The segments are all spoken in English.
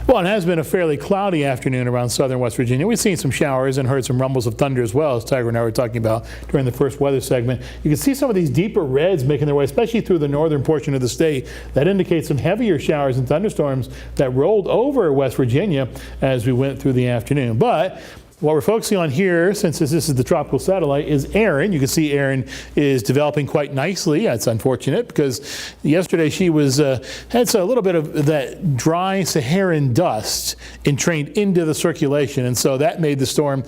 Well, it has been a fairly cloudy afternoon around southern West Virginia. We've seen some showers and heard some rumbles of thunder as well, as Tiger and I were talking about during the first weather segment. You can see some of these deeper reds making their way, especially through the northern portion of the state. That indicates some heavier showers and thunderstorms that rolled over West Virginia as we went through the afternoon. But what we're focusing on here, since this is the tropical satellite, is Erin. You can see Erin is developing quite nicely. That's unfortunate because yesterday she was had a little bit of that dry Saharan dust entrained into the circulation, and so that made the storm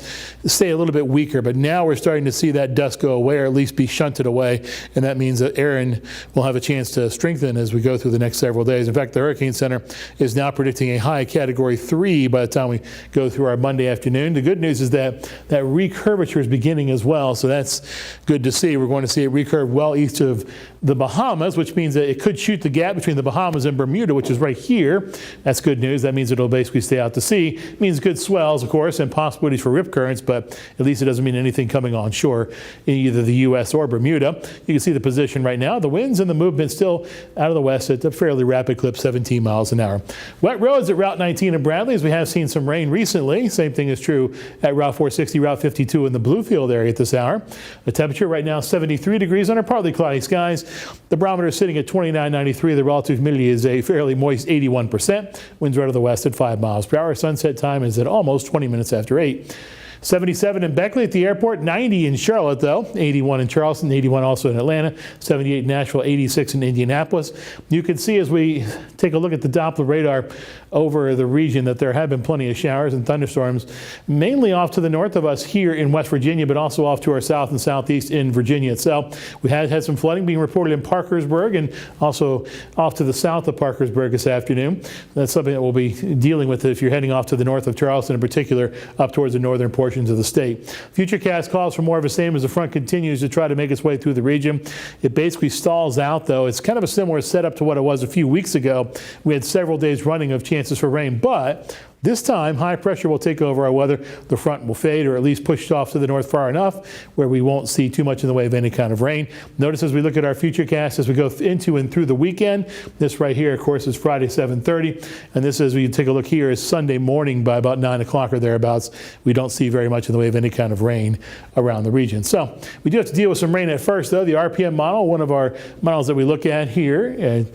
stay a little bit weaker. But now we're starting to see that dust go away, or at least be shunted away, and that means that Erin will have a chance to strengthen as we go through the next several days. In fact, the Hurricane Center is now predicting a high Category 3 by the time we go through our Monday afternoon. The good news is that recurvature is beginning as well, so that's good to see. We're going to see it recurve well east of the Bahamas, which means that it could shoot the gap between the Bahamas and Bermuda, which is right here. That's good news. That means it'll basically stay out to sea. It means good swells, of course, and possibilities for rip currents, but at least it doesn't mean anything coming on shore in either the U.S. or Bermuda. You can see the position right now. The winds and the movement still out of the west at a fairly rapid clip, 17 miles an hour. Wet roads at Route 19 in Bradley, as we have seen some rain recently. Same thing is true at Route 460, Route 52 in the Bluefield area at this hour. The temperature right now 73 degrees under partly cloudy skies. The barometer is sitting at 29.93. The relative humidity is a fairly moist 81%. Winds right of the west at 5 miles per hour. Sunset time is at almost 20 minutes after 8. 77 in Beckley at the airport, 90 in Charlotte though, 81 in Charleston, 81 also in Atlanta, 78 in Nashville, 86 in Indianapolis. You can see as we take a look at the Doppler radar over the region that there have been plenty of showers and thunderstorms, mainly off to the north of us here in West Virginia, but also off to our south and southeast in Virginia itself. We had some flooding being reported in Parkersburg and also off to the south of Parkersburg this afternoon. That's something that we'll be dealing with if you're heading off to the north of Charleston, in particular up towards the northern portions of the state. Futurecast calls for more of the same as the front continues to try to make its way through the region. It basically stalls out though. It's kind of a similar setup to what it was a few weeks ago. We had several days running of chances for rain, but this time, high pressure will take over our weather. The front will fade, or at least push off to the north far enough where we won't see too much in the way of any kind of rain. Notice as we look at our futurecast as we go into and through the weekend, this right here, of course, is Friday 7:30, and this, as we take a look here, is Sunday morning by about 9 o'clock or thereabouts. We don't see very much in the way of any kind of rain around the region. So we do have to deal with some rain at first, though. The RPM model, one of our models that we look at here,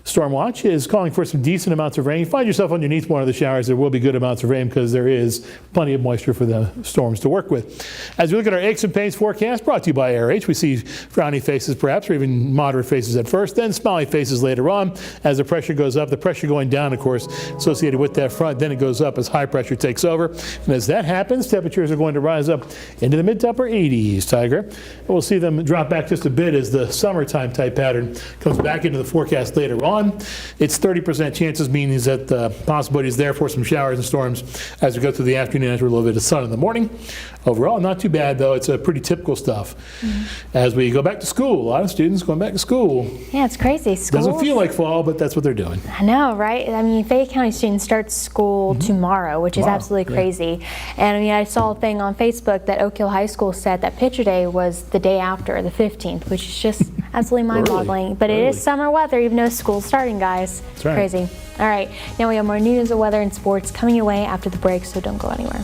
Stormwatch, is calling for some decent amounts of rain. You find yourself underneath one of the showers, there will be good amounts of rain because there is plenty of moisture for the storms to work with. As we look at our aches and pains forecast, brought to you by RH, we see frowny faces perhaps, or even moderate faces at first, then smiley faces later on. As the pressure goes up, the pressure going down, of course, associated with that front, then it goes up as high pressure takes over. And as that happens, temperatures are going to rise up into the mid to upper 80s, Tiger. And we'll see them drop back just a bit as the summertime type pattern comes back into the forecast later on. It's 30% chances, meaning that the possibility is there for some showers and storms as we go through the afternoon after a little bit of sun in the morning. Overall, not too bad, though. It's a pretty typical stuff. As we go back to school, a lot of students going back to school. Yeah, it's crazy. Doesn't feel like fall, but that's what they're doing. I know, right? I mean, Fayette County students start school tomorrow, which is absolutely crazy. And I mean, I saw a thing on Facebook that Oak Hill High School said that picture day was the day after, the 15th, which is just absolutely mind-boggling. But it is summer weather, even though school's starting, guys. That's right. Crazy. All right, now we have more news of weather and sports coming your way after the break, so don't go anywhere.